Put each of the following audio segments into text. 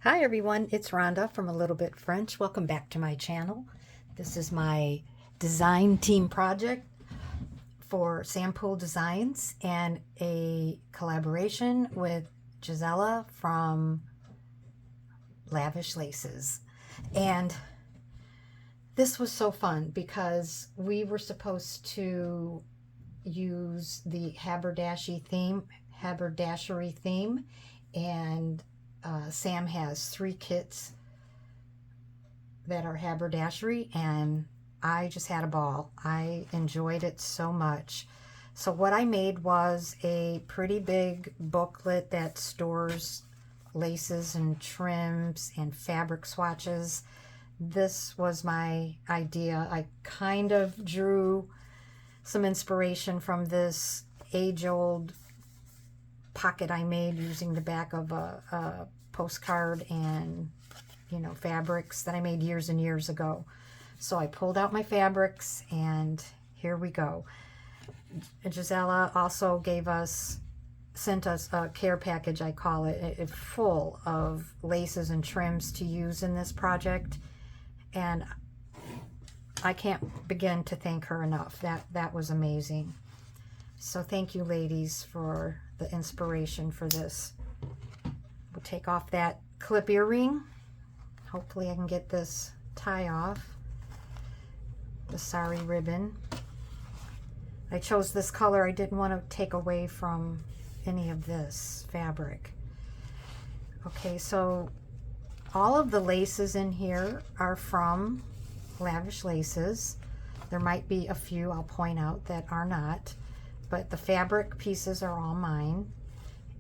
Hi everyone, it's Rhonda from A Little Bit French. Welcome back to my channel. This is my design team project for Poole Designs and a collaboration with Jaizella from Lavish Laces. And this was so fun because we were supposed to use the haberdashery theme, and Sam has 3 kits that are haberdashery, and I just had a ball. I enjoyed it so much. So what I made was a pretty big booklet that stores laces and trims and fabric swatches. This was my idea. I kind of drew some inspiration from this age-old pocket I made using the back of a postcard and, fabrics that I made years and years ago. So I pulled out my fabrics and here we go. Jaizella also sent us a care package, I call it, full of laces and trims to use in this project. And I can't begin to thank her enough. That was amazing. So thank you, ladies, for the inspiration for this. We'll take off that clip earring. Hopefully I can get this tie off. The sari ribbon. I chose this color. I didn't want to take away from any of this fabric. Okay, so all of the laces in here are from Lavish Laces. There might be a few I'll point out that are not, but the fabric pieces are all mine,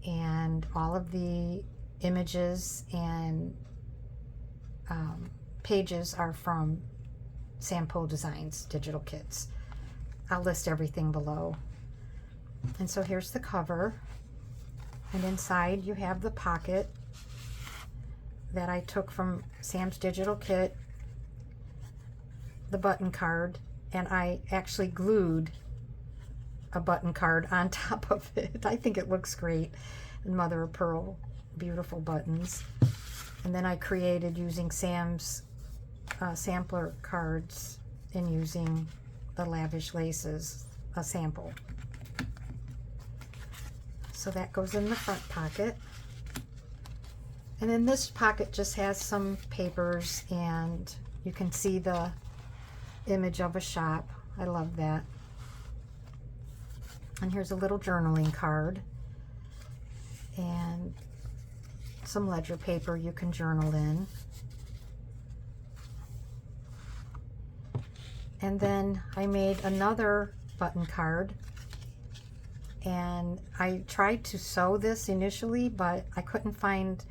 and all of the images and pages are from Poole Designs digital kits. I'll list everything below. And so here's the cover, and inside you have the pocket that I took from Sam's digital kit, the button card, and I actually glued a button card on top of it. I think it looks great. And mother of pearl, beautiful buttons. And then I created using Sam's sampler cards and using the Lavish Laces, a sample. So that goes in the front pocket. And then this pocket just has some papers, and you can see the image of a shop. I love that. And here's a little journaling card and some ledger paper you can journal in. And then I made another button card, and I tried to sew this initially, but I couldn't find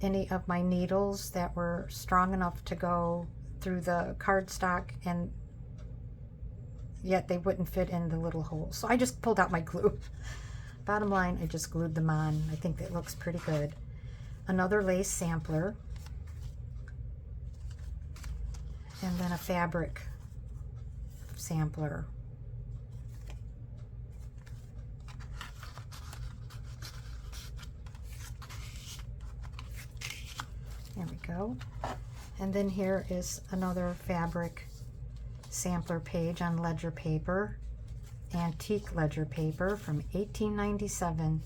any of my needles that were strong enough to go through the cardstock, and yet they wouldn't fit in the little holes. So I just pulled out my glue. Bottom line, I just glued them on. I think that looks pretty good. Another lace sampler, and then a fabric sampler. There we go. And then here is another fabric sampler page on ledger paper, antique ledger paper from 1897.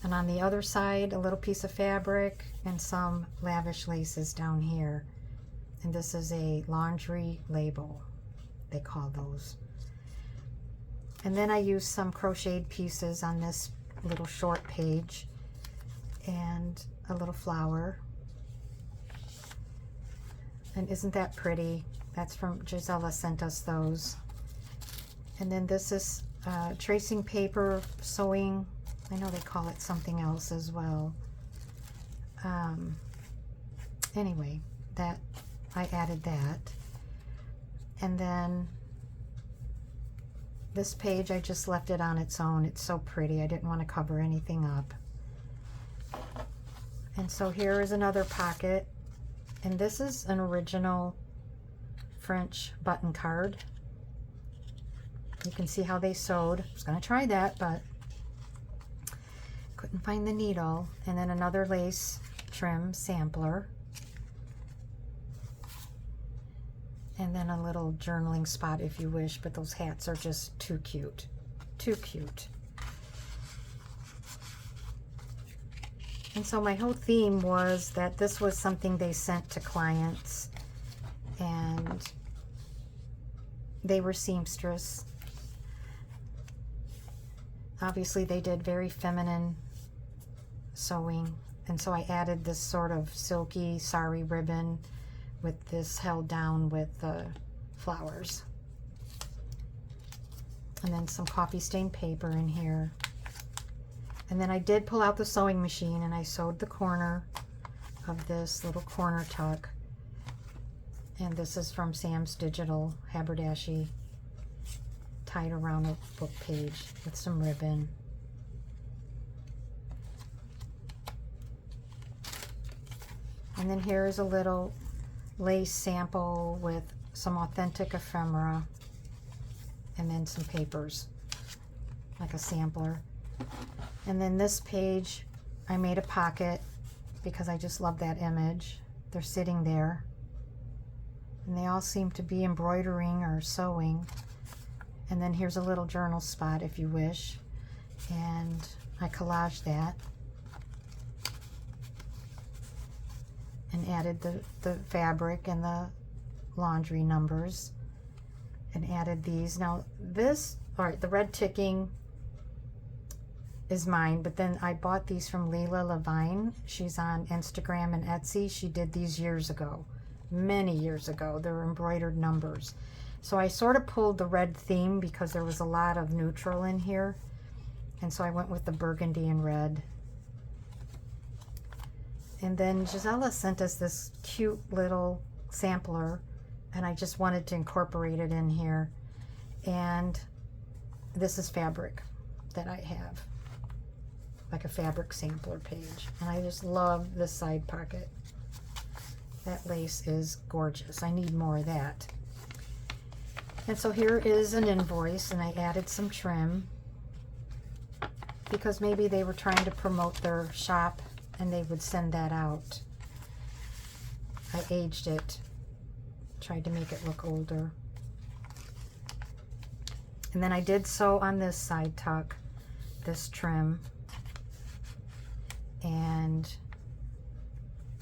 And on the other side, a little piece of fabric and some Lavish Laces down here. And this is a laundry label, they call those. And then I used some crocheted pieces on this little short page and a little flower. And isn't that pretty? That's from Jaizella, sent us those. And then this is tracing paper, sewing. I know they call it something else as well. Anyway, that I added that. And then this page, I just left it on its own. It's so pretty. I didn't want to cover anything up. And so here is another pocket. And this is an original French button card. You can see how they sewed. I was going to try that, but couldn't find the needle. And then another lace trim sampler. And then a little journaling spot if you wish, but those hats are just too cute. Too cute. And so my whole theme was that this was something they sent to clients, and they were seamstress. Obviously they did very feminine sewing, and so I added this sort of silky sari ribbon with this held down with flowers. And then some coffee stained paper in here. And then I did pull out the sewing machine and I sewed the corner of this little corner tuck. And this is from Sam's Digital Haberdashery, tied around a book page with some ribbon. And then here is a little lace sample with some authentic ephemera, and then some papers, like a sampler. And then this page, I made a pocket because I just love that image. They're sitting there, and they all seem to be embroidering or sewing. And then here's a little journal spot if you wish, and I collaged that and added the fabric and the laundry numbers and added these. Now this, all right, the red ticking is mine, but then I bought these from Jaizella Lavish. She's on Instagram and Etsy. She did these years ago, many years ago. They're embroidered numbers. So I sort of pulled the red theme because there was a lot of neutral in here, and so I went with the burgundy and red. And then Jaizella sent us this cute little sampler, and I just wanted to incorporate it in here. And this is fabric that I have, like a fabric sampler page. And I just love this side pocket. That lace is gorgeous. I need more of that. And so here is an invoice, and I added some trim because maybe they were trying to promote their shop and they would send that out. I aged it, tried to make it look older. And then I did sew on this side tuck, this trim. And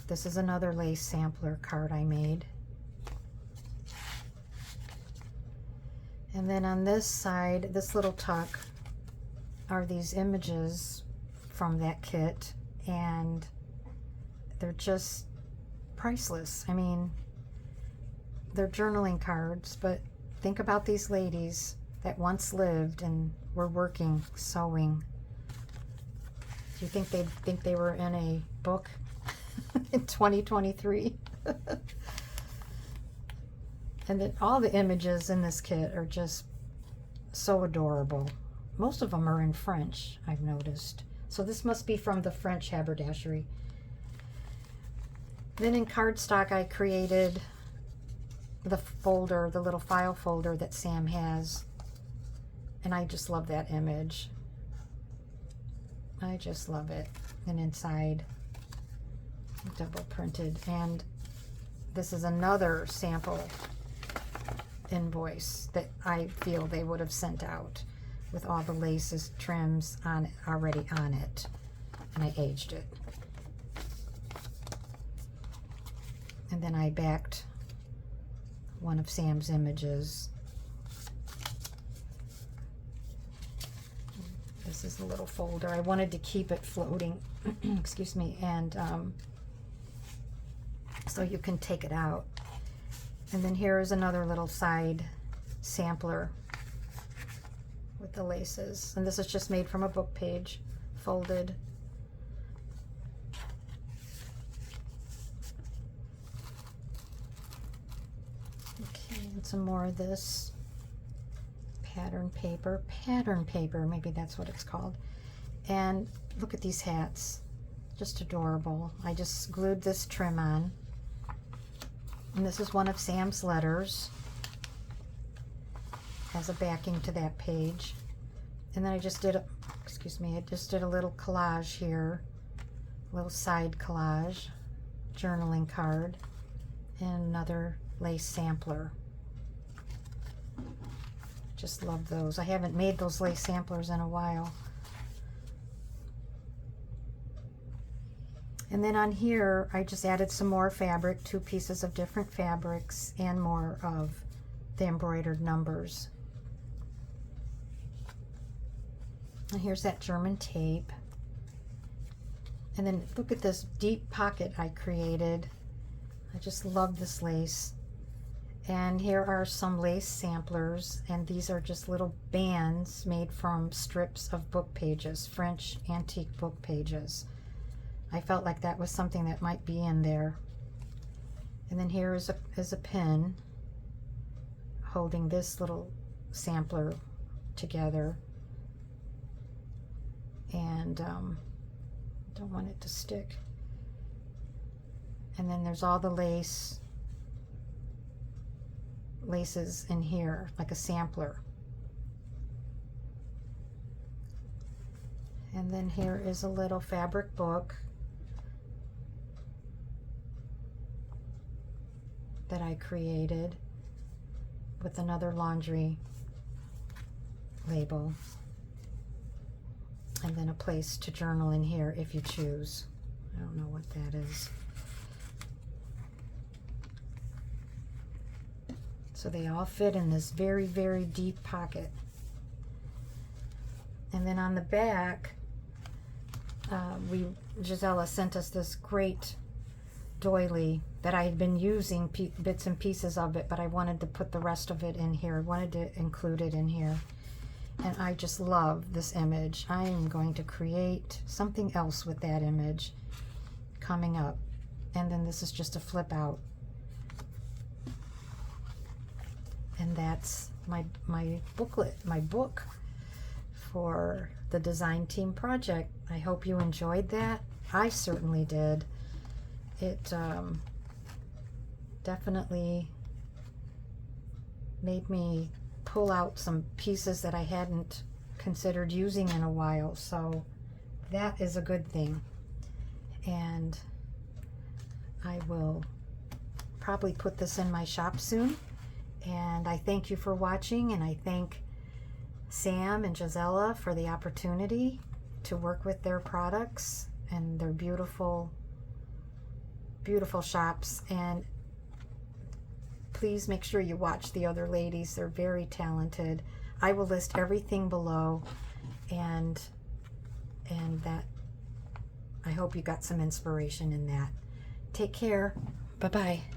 this is another lace sampler card I made. And then on this side, this little tuck, are these images from that kit, and they're just priceless. I mean, they're journaling cards, but think about these ladies that once lived and were working, sewing. Do you think they'd think they were in a book in 2023? And then all the images in this kit are just so adorable. Most of them are in French, I've noticed. So this must be from the French haberdashery. Then in cardstock, I created the folder, the little file folder that Sam has. And I just love that image. I just love it. And inside, double printed. And this is another sample invoice that I feel they would have sent out with all the laces, trims on already on it, and I aged it. And then I backed one of Sam's images. This is a little folder. I wanted to keep it floating, excuse me, and so you can take it out. And then here is another little side sampler with the laces. And this is just made from a book page, folded. Okay, and some more of this pattern paper, maybe that's what it's called. And look at these hats, just adorable. I just glued this trim on. And this is one of Sam's letters. Has a backing to that page. And then I just did a, excuse me, I just did a little collage here little side collage, journaling card, and another lace sampler. Just love those. I haven't made those lace samplers in a while. And then on here, I just added some more fabric, 2 pieces of different fabrics, and more of the embroidered numbers. And here's that German tape. And then look at this deep pocket I created. I just love this lace. And here are some lace samplers, and these are just little bands made from strips of book pages, French antique book pages. I felt like that was something that might be in there. And then here is a pin holding this little sampler together. And don't want it to stick. And then there's all the laces in here, like a sampler. And then here is a little fabric book that I created with another laundry label. And then a place to journal in here if you choose. I don't know what that is. So they all fit in this very, very deep pocket. And then on the back, Jaizella sent us this great doily that I had been using bits and pieces of it, but I wanted to put the rest of it in here. I wanted to include it in here. And I just love this image. I am going to create something else with that image coming up. And then this is just a flip out. And that's my booklet, my book for the design team project. I hope you enjoyed that. I certainly did. It definitely made me pull out some pieces that I hadn't considered using in a while, so that is a good thing. And I will probably put this in my shop soon. And I thank you for watching, and I thank Sam and Jaizella for the opportunity to work with their products and their beautiful, beautiful shops. And please make sure you watch the other ladies. They're very talented. I will list everything below, and that I hope you got some inspiration in that. Take care. Bye-bye.